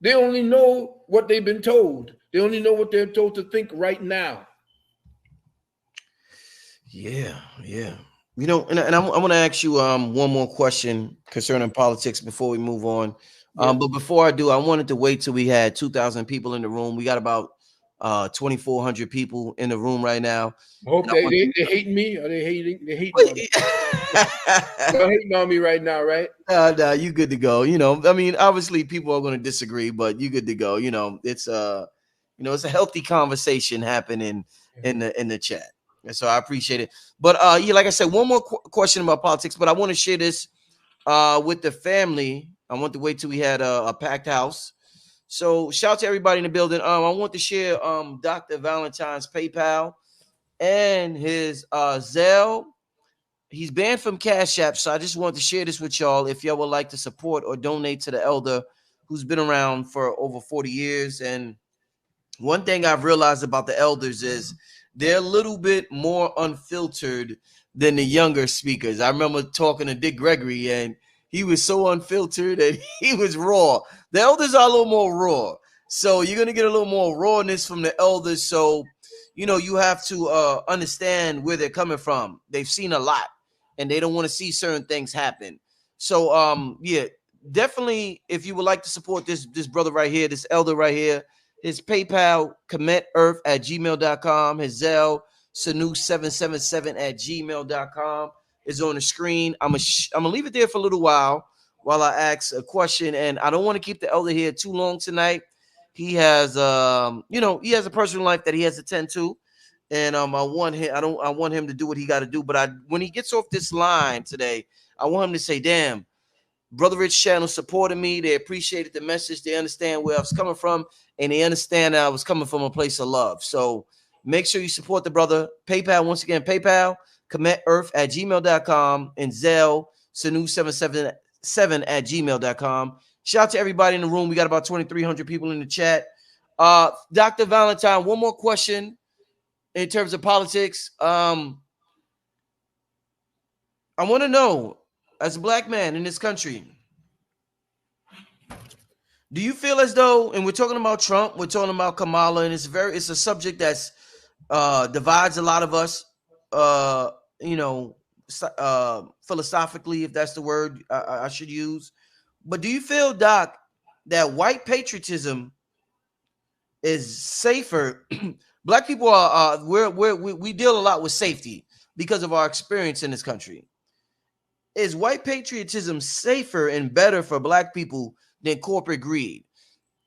They only know what they've been told. They only know what they're told to think right now. Yeah, yeah. You know, and I want to ask you one more question concerning politics before we move on. Yeah. But before I do, I wanted to wait till we had 2,000 people in the room. We got about 2,400 people in the room right now. I hope And I want they hating me. Or they hating on me. to They're hating on me right now, right? nah, you good to go. You know, I mean, obviously people are going to disagree, but you good to go. It's a healthy conversation happening in the chat. And so I appreciate it. But yeah, like I said, one more question about politics, but I want to share this with the family. I want to wait till we had a packed house. So shout out to everybody in the building. I want to share Dr. Valentine's PayPal and his Zelle. He's banned from Cash App, so I just wanted to share this with y'all. If y'all would like to support or donate to the elder who's been around for over 40 years. And one thing I've realized about the elders is they're a little bit more unfiltered than the younger speakers. I remember talking to Dick Gregory, and he was so unfiltered and he was raw. The elders are a little more raw. So you're going to get a little more rawness from the elders. So, you have to understand where they're coming from. They've seen a lot, and they don't want to see certain things happen. So, yeah, definitely, if you would like to support this brother right here, this elder right here, his PayPal, cometearth@gmail.com. His Zelle, Sanu777 @gmail.com is on the screen. I'm gonna leave it there for a little while I ask a question, and I don't want to keep the elder here too long tonight. He has, he has a personal life that he has to tend to, and I want him to do what he got to do. But when he gets off this line today, I want him to say, "Damn, Brother Rich channel supported me. They appreciated the message. They understand where I was coming from, and they understand that I was coming from a place of love." So make sure you support the brother. PayPal, once again, PayPal, cometearth@gmail.com, and Zelle, Sanu777 @gmail.com. Shout out to everybody in the room. We got about 2,300 people in the chat. Dr. Valentine, one more question in terms of politics. I want to know, as a black man in this country, do you feel as though, and we're talking about Trump, we're talking about Kamala, and it's a subject that's divides a lot of us, you know, philosophically, if that's the word I should use. But do you feel, Doc, that white patriotism is safer? Black people we deal a lot with safety because of our experience in this country. Is white patriotism safer and better for black people than corporate greed?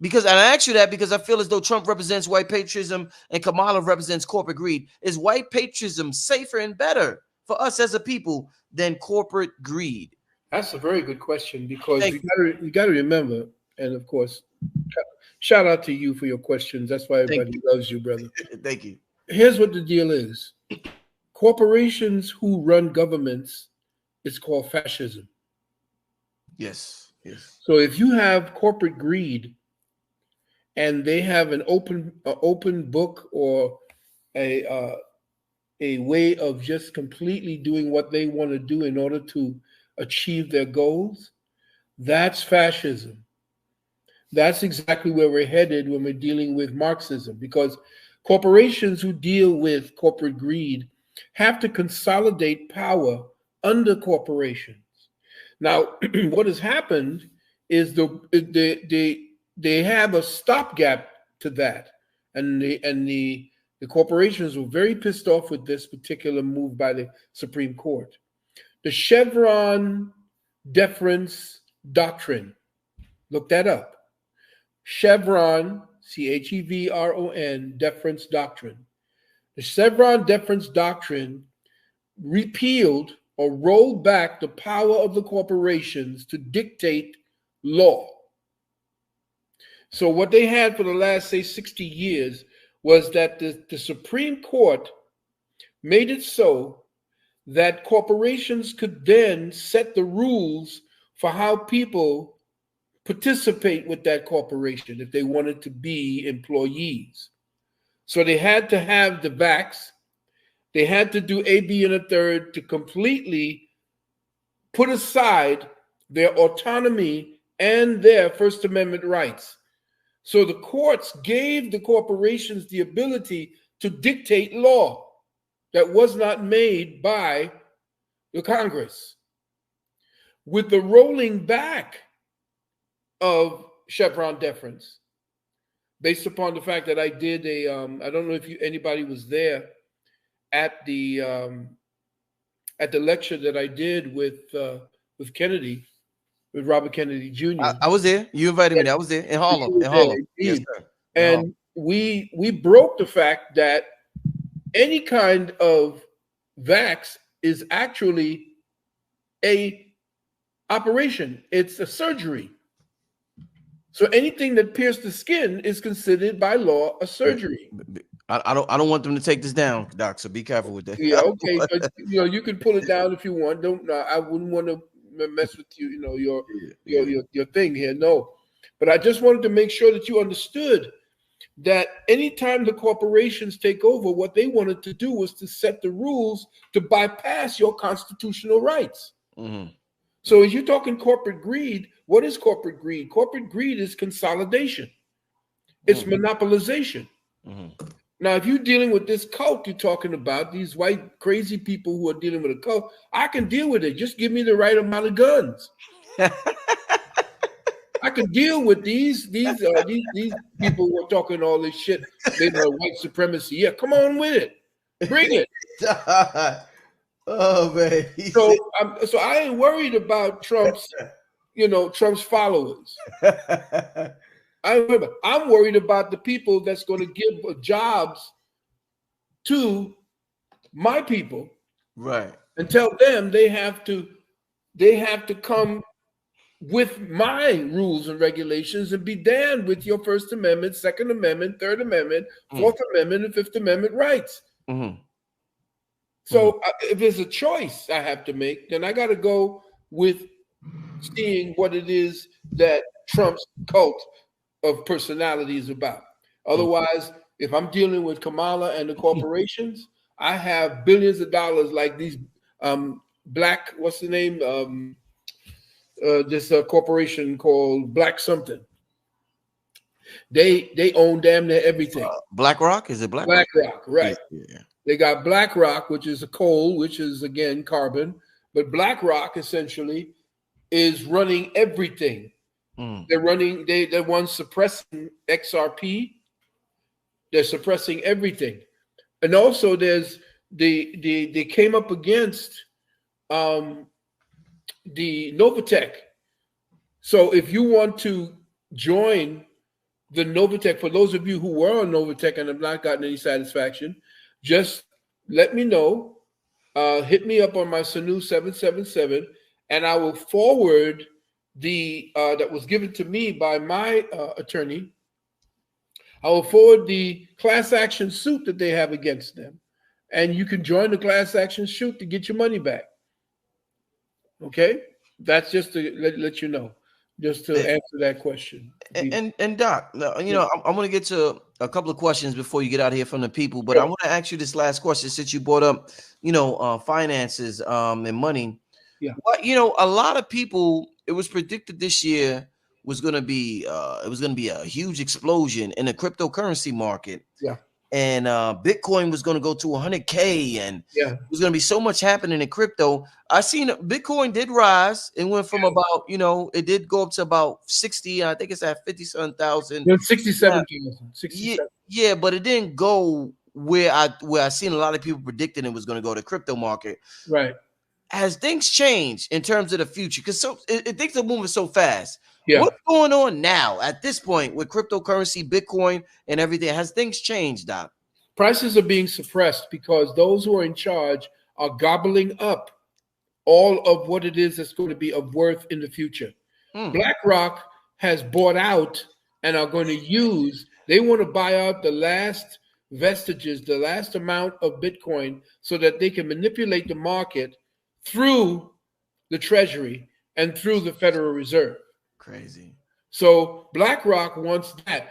Because, and I ask you that because I feel as though Trump represents white patriotism and Kamala represents corporate greed. Is white patriotism safer and better for us as a people than corporate greed? That's a very good question because Thank you got to remember, and of course, shout out to you for your questions. That's why thank everybody loves you, brother. you. Thank you. Here's what the deal is: corporations who run governments, it's called fascism. Yes. Yes. So if you have corporate greed and they have an open book or a uh, a way of just completely doing what they want to do in order to achieve their goals, that's fascism. That's exactly where we're headed when we're dealing with Marxism, because corporations who deal with corporate greed have to consolidate power under corporations. Now, what has happened is they have a stopgap to that, and the corporations were very pissed off with this particular move by the Supreme Court. The Chevron deference doctrine. Look that up. Chevron, Chevron, deference doctrine. The Chevron deference doctrine repealed or rolled back the power of the corporations to dictate law. So what they had for the last, say, 60 years was that the Supreme Court made it so that corporations could then set the rules for how people participate with that corporation if they wanted to be employees. So they had to have the vax, they had to do A, B, and a third to completely put aside their autonomy and their First Amendment rights. So the courts gave the corporations the ability to dictate law that was not made by the Congress. With the rolling back of Chevron deference, based upon the fact that I did I don't know if anybody was there at the lecture that I did with Kennedy, with Robert Kennedy Jr. I was there. You invited me. I was there in Harlem. In Harlem. Yes, sir. And we broke the fact that any kind of vax is actually a operation. It's a surgery. So anything that pierced the skin is considered by law a surgery. I don't want them to take this down, Doc. So be careful with that. Yeah, okay. But, you can pull it down if you want. Don't. I wouldn't want to mess with you. Your thing here. No, but I just wanted to make sure that you understood that anytime the corporations take over, what they wanted to do was to set the rules to bypass your constitutional rights. Mm-hmm. So as you're talking corporate greed, what is corporate greed? Corporate greed is consolidation. It's monopolization. Mm-hmm. Now, if you're dealing with this cult you're talking about, these white crazy people who are dealing with a cult, I can deal with it. Just give me the right amount of guns. I can deal with these people who are talking all this shit. They know white supremacy. Yeah, come on with it. Bring it. Oh man. So I ain't worried about Trump's followers. I'm worried about the people that's going to give jobs to my people, right? And tell them they have to come with my rules and regulations and be damned with your First Amendment, Second Amendment, Third Amendment, Fourth Amendment, and Fifth Amendment rights. Mm-hmm. So if there's a choice I have to make, then I got to go with seeing what it is that Trump's cult of personality is about. Otherwise, if I'm dealing with Kamala and the corporations, I have billions of dollars like these black, what's the name? This corporation called Black something. They own damn near everything. BlackRock? Is it BlackRock? BlackRock, right. Yeah. They got BlackRock, which is a coal, which is, again, carbon. But BlackRock, essentially, is running everything. They're one suppressing XRP. They're suppressing everything. And also there's they came up against the Novatech. So if you want to join the Novatech, for those of you who were on Novatech and have not gotten any satisfaction, just let me know. Hit me up on my Sanu 777, and I will forward the that was given to me by my attorney. I will forward the class action suit that they have against them, and you can join the class action suit to get your money back. Okay, that's just to let you know, just to answer that question. And Doc, I'm going to get to a couple of questions before you get out of here from the people, but I want to ask you this last question since you brought up, finances and money. Yeah. What, a lot of people, it was predicted this year was going to be a huge explosion in the cryptocurrency market. Yeah. And Bitcoin was going to go to 100K, and there was going to be so much happening in crypto. I seen Bitcoin did rise. It went from about, it did go up to about 60. I think it's at 57,000. 67,000. Yeah, but it didn't go where I seen a lot of people predicting it was going to go to crypto market. Right. Has things changed in terms of the future? Because things are moving so fast. Yeah. What's going on now at this point with cryptocurrency, Bitcoin, and everything? Has things changed, Doc? Prices are being suppressed because those who are in charge are gobbling up all of what it is that's going to be of worth in the future. BlackRock has bought out and are going to use, they want to buy out the last vestiges, the last amount of Bitcoin, so that they can manipulate the market through the Treasury and through the Federal Reserve. Crazy. So BlackRock wants that.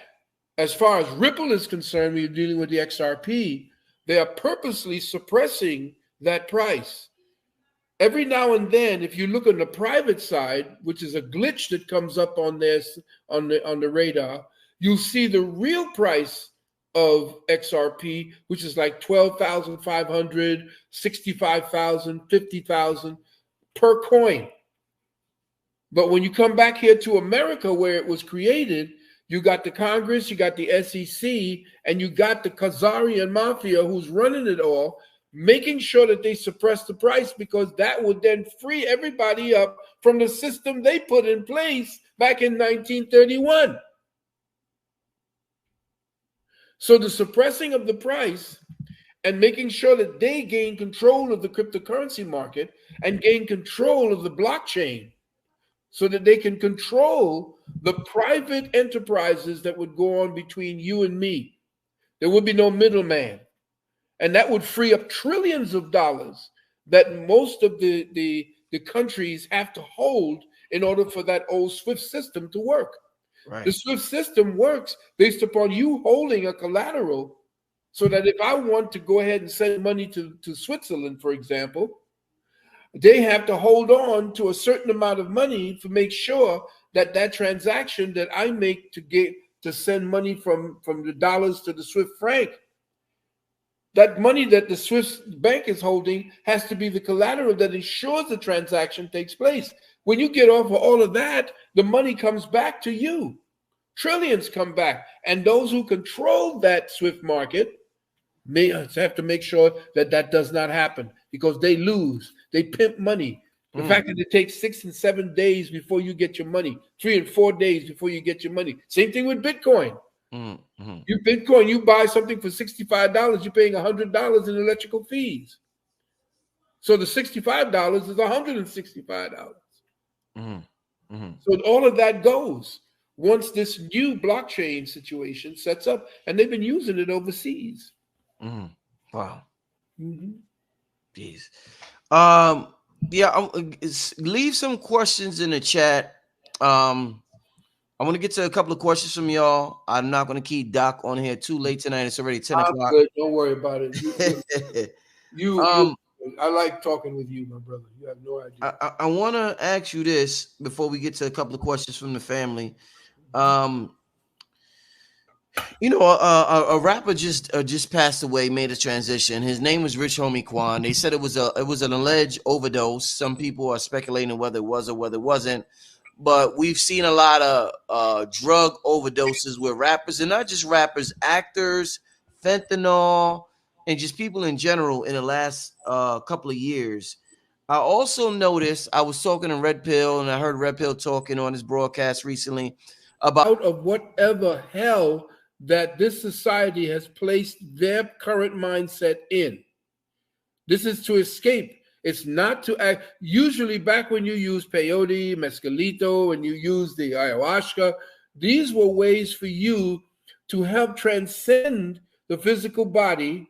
As far as Ripple is concerned, when you're dealing with the XRP, they are purposely suppressing that price. Every now and then, if you look on the private side, which is a glitch that comes up on this on the radar, you'll see the real price of XRP, which is like 12,500, 65,000, 50,000 per coin. But when you come back here to America, where it was created, you got the Congress, you got the SEC, and you got the Khazarian mafia who's running it all, making sure that they suppress the price, because that would then free everybody up from the system they put in place back in 1931. So the suppressing of the price and making sure that they gain control of the cryptocurrency market and gain control of the blockchain so that they can control the private enterprises that would go on between you and me. There would be no middleman. And that would free up trillions of dollars that most of the countries have to hold in order for that old SWIFT system to work. Right. The SWIFT system works based upon you holding a collateral, so that if I want to go ahead and send money to Switzerland, for example, they have to hold on to a certain amount of money to make sure that that transaction that I make to send money from the dollars to the Swiss franc, that money that the Swiss bank is holding has to be the collateral that ensures the transaction takes place. When you get off of all of that, the money comes back to you. Trillions come back. And those who control that SWIFT market may have to make sure that that does not happen, because they lose. They pimp money. The fact that it takes 6 and 7 days before you get your money, 3 and 4 days before you get your money. Same thing with Bitcoin. You Bitcoin, you buy something for $65, you're paying $100 in electrical fees. So the $65 is $165. So all of that goes once this new blockchain situation sets up, and they've been using it overseas. Wow. Jeez. Yeah, leave some questions in the chat. I want to get to a couple of questions from y'all. I'm not going to keep Doc on here too late tonight. It's already 10 o'clock. Good. Don't worry about it. I like talking with you, my brother. You have no idea. I want to ask you this before we get to a couple of questions from the family. You know, a rapper just passed away, made a transition. His name was Rich Homie Quan. They said it was an alleged overdose. Some people are speculating whether it was or whether it wasn't. But we've seen a lot of drug overdoses with rappers, and not just rappers, actors, fentanyl, and just people in general in the last couple of years. I also noticed, I was talking to Red Pill, and I heard Red Pill talking on his broadcast recently about of whatever hell that this society has placed their current mindset in. This is to escape. It's not to act. Usually back when you use peyote, mescalito, and you use the ayahuasca, these were ways for you to help transcend the physical body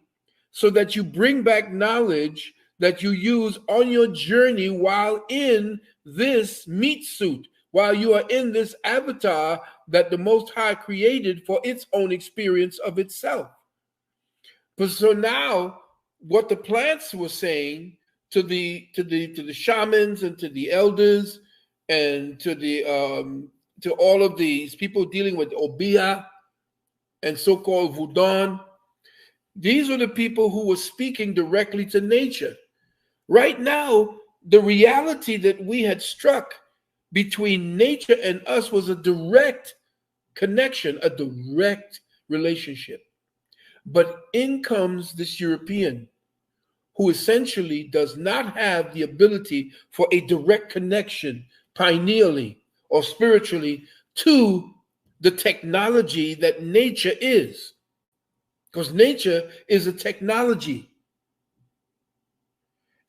so that you bring back knowledge that you use on your journey while in this meat suit, while you are in this avatar that the Most High created for its own experience of itself. But so now what the plants were saying to the shamans and to the elders and to all of these people dealing with Obia and so-called Voodoo, these were the people who were speaking directly to nature. Right now, the reality that we had struck between nature and us was a direct connection, a direct relationship. But in comes this European who essentially does not have the ability for a direct connection pineally or spiritually to the technology that nature is. Because nature is a technology.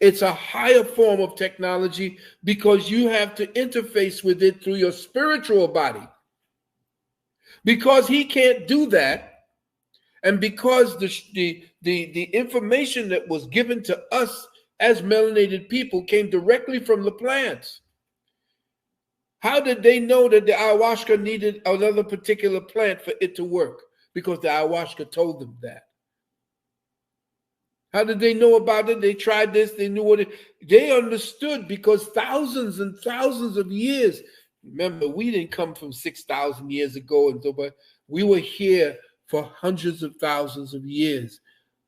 It's a higher form of technology because you have to interface with it through your spiritual body. Because he can't do that, and because the information that was given to us as melanated people came directly from the plants. How did they know that the ayahuasca needed another particular plant for it to work? Because the ayahuasca told them that. How did they know about it? They tried this, they knew what it, they understood because thousands and thousands of years. Remember, we didn't come from 6,000 years ago and so, but We were here for hundreds of thousands of years.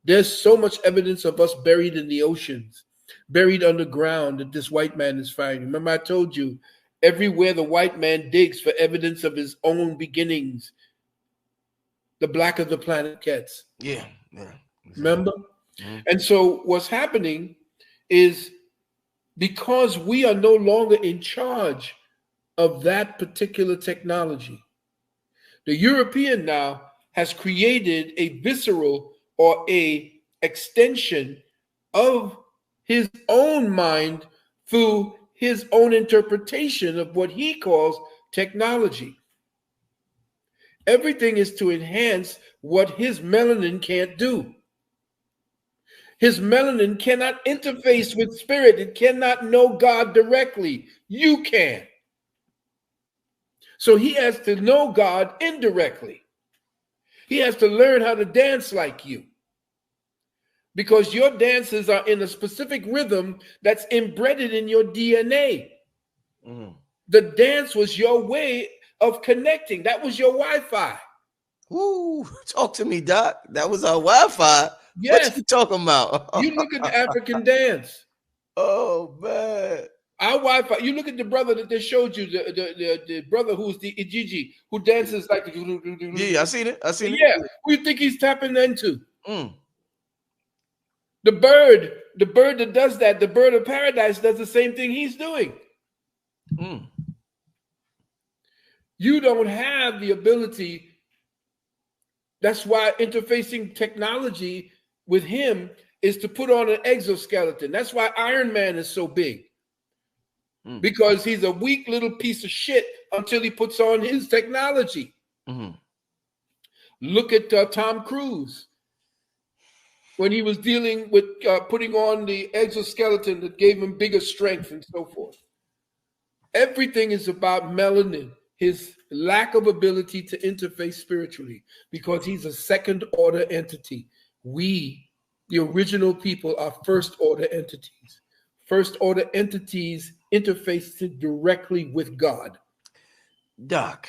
There's so much evidence of us buried in the oceans, buried underground that this white man is finding. Remember, I told you, everywhere the white man digs for evidence of his own beginnings, the blacker the planet gets. Yeah, yeah. Exactly. Remember? Mm-hmm. And so what's happening is, because we are no longer in charge of that particular technology, the European now has created a visceral or a extension of his own mind through his own interpretation of what he calls technology. Everything is to enhance what his melanin can't do. His melanin cannot interface with spirit. It cannot know God directly. You can. So he has to know God indirectly. He has to learn how to dance like you, because your dances are in a specific rhythm that's embedded in your DNA. Mm. The dance was your way of connecting. That was your Wi-Fi. Ooh, talk to me, Doc. That was our Wi-Fi. Yes. What you talking about? You look at the African dance. Oh, man. Our Wi-Fi. You look at the brother that they showed you, the brother who's the Ijiji, who dances like the... Yeah, I seen it. I seen it. Yeah. Who do you think he's tapping into? Mm. The bird that does that, the bird of paradise, does the same thing he's doing. Mm. You don't have the ability. That's why interfacing technology with him is to put on an exoskeleton. That's why Iron Man is so big. Mm. Because he's a weak little piece of shit until he puts on his technology. Mm-hmm. Look at Tom Cruise. When he was dealing with putting on the exoskeleton that gave him bigger strength and so forth. Everything is about melanin, his lack of ability to interface spiritually, because he's a second order entity. We, the original people, are first order entities. First order entities interface directly with God. Doc,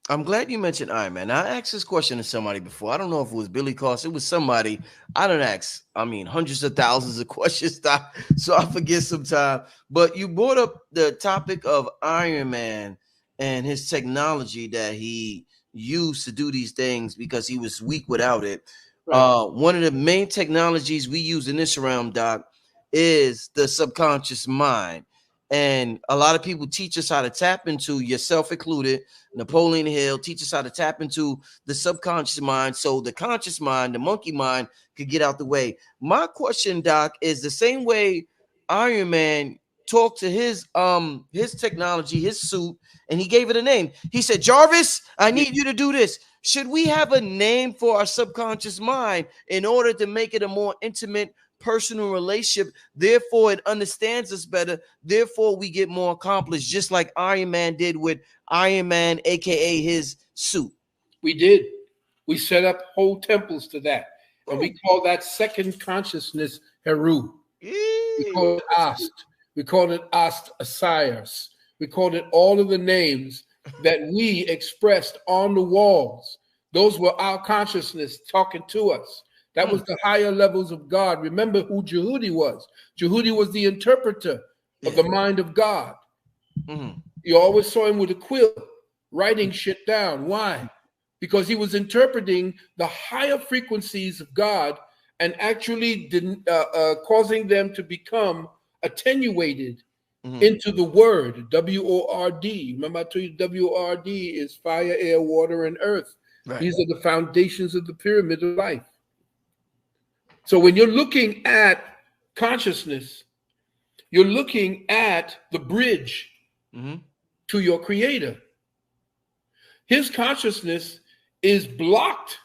I'm glad you mentioned Iron Man. I asked this question to somebody before. I don't know if it was Billy Cost. It was somebody. I don't ask, hundreds of thousands of questions, Doc, so I forget sometimes. But you brought up the topic of Iron Man and his technology that he used to do these things because he was weak without it. Right. One of the main technologies we use in this realm, Doc, is the subconscious mind. And a lot of people teach us how to tap into, yourself included, Napoleon Hill, teach us how to tap into the subconscious mind so the conscious mind, the monkey mind, could get out the way. My question, Doc, is the same way Iron Man talked to his technology, his suit, and he gave it a name. He said, Jarvis, I need you to do this. Should we have a name for our subconscious mind in order to make it a more intimate, personal relationship? Therefore, it understands us better. Therefore, we get more accomplished, just like Iron Man did with Iron Man, aka his suit. We did. We set up whole temples to that. And we call that second consciousness Heru. We call it Ast. We call it Ast Osiris. We called it all of the names that we expressed on the walls. Those were our consciousness talking to us. That was the higher levels of God. Remember who Jehudi was. Jehudi was the interpreter of the mind of God. Mm-hmm. You always saw him with a quill, writing shit down. Why? Because he was interpreting the higher frequencies of God and actually causing them to become attenuated into the word, W-O-R-D. Remember I told you W-O-R-D is fire, air, water, and earth. Right. These are the foundations of the pyramid of life. So when you're looking at consciousness, you're looking at the bridge to your creator. His consciousness is blocked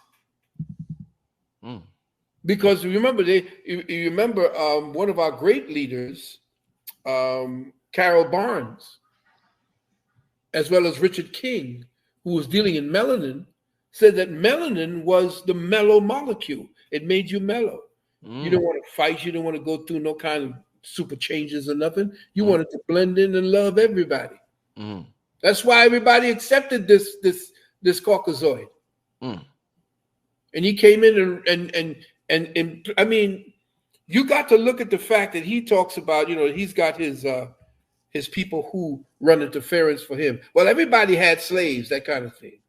because remember, you remember one of our great leaders, Carol Barnes, as well as Richard King, who was dealing in melanin, said that melanin was the mellow molecule. It made you mellow. You don't want to fight. You don't want to go through no kind of super changes or nothing. You wanted to blend in and love everybody. That's why everybody accepted this Caucasoid. Mm. And he came in and I mean, you got to look at the fact that he talks about, he's got his people who run interference for him. Well, everybody had slaves, that kind of thing.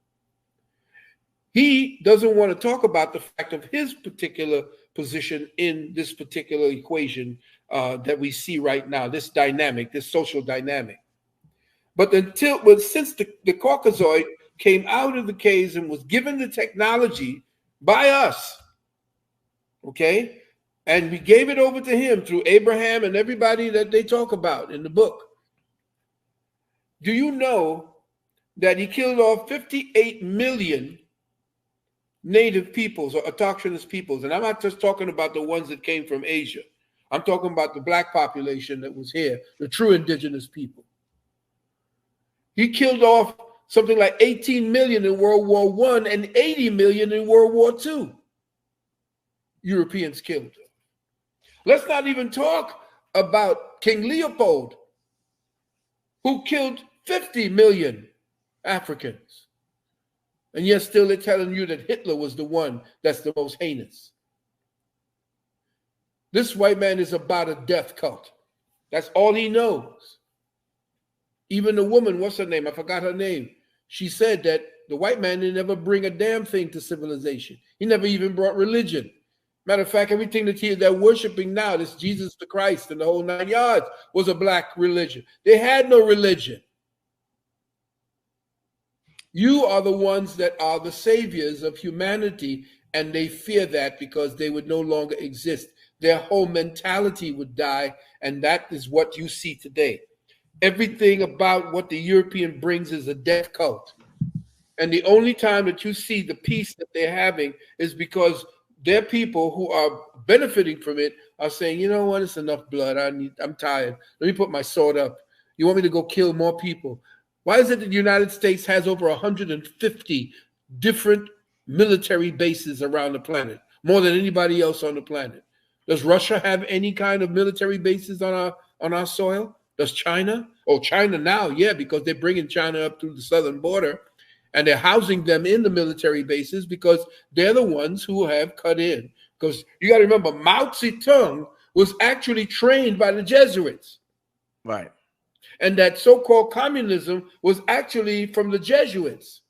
He doesn't want to talk about the fact of his particular position in this particular equation that we see right now, this dynamic, this social dynamic. But since the Caucasoid came out of the caves and was given the technology by us, okay, and we gave it over to him through Abraham and everybody that they talk about in the book. Do you know that he killed off 58 million native peoples or autochthonous peoples? And I'm not just talking about the ones that came from Asia. I'm talking about the black population that was here, the true indigenous people. He killed off something like 18 million in World War I and 80 million in World War II. Europeans killed. Let's not even talk about King Leopold, who killed 50 million Africans. And yet still they're telling you that Hitler was the one that's the most heinous. This white man is about a death cult. That's all he knows. Even the woman, what's her name? I forgot her name. She said that the white man didn't ever bring a damn thing to civilization. He never even brought religion. Matter of fact, everything that they're worshiping now, this Jesus the Christ and the whole 9 yards, was a black religion. They had no religion. You are the ones that are the saviors of humanity, and they fear that because they would no longer exist. Their whole mentality would die, and that is what you see today. Everything about what the European brings is a death cult. And the only time that you see the peace that they're having is because their people who are benefiting from it are saying, you know what, it's enough blood. I'm tired. Let me put my sword up. You want me to go kill more people? Why is it that the United States has over 150 different military bases around the planet, more than anybody else on the planet? Does Russia have any kind of military bases on our soil? Does China? Oh, China now, yeah, because they're bringing China up through the southern border, and they're housing them in the military bases because they're the ones who have cut in. Because you got to remember, Mao Zedong was actually trained by the Jesuits. Right. And that so-called communism was actually from the Jesuits.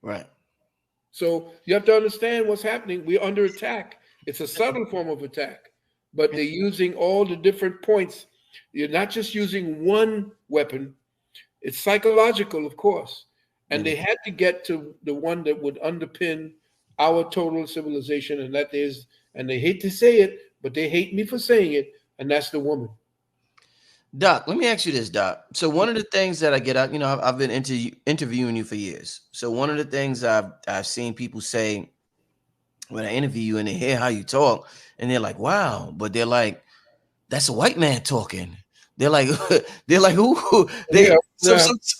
Right. So you have to understand what's happening. We're under attack. It's a subtle form of attack, but they're using all the different points. You're not just using one weapon. It's psychological, of course. And they had to get to the one that would underpin our total civilization, and that is, and they hate to say it, but they hate me for saying it, and that's the woman. Doc, let me ask you this, Doc. So one of the things that I get out, I've been interviewing you for years. So one of the things I've seen people say when I interview you and they hear how you talk, and they're like, wow, but they're like, that's a white man talking. They're like, who?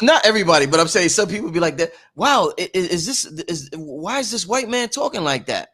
Not everybody, but I'm saying some people be like that. Wow, why is this white man talking like that?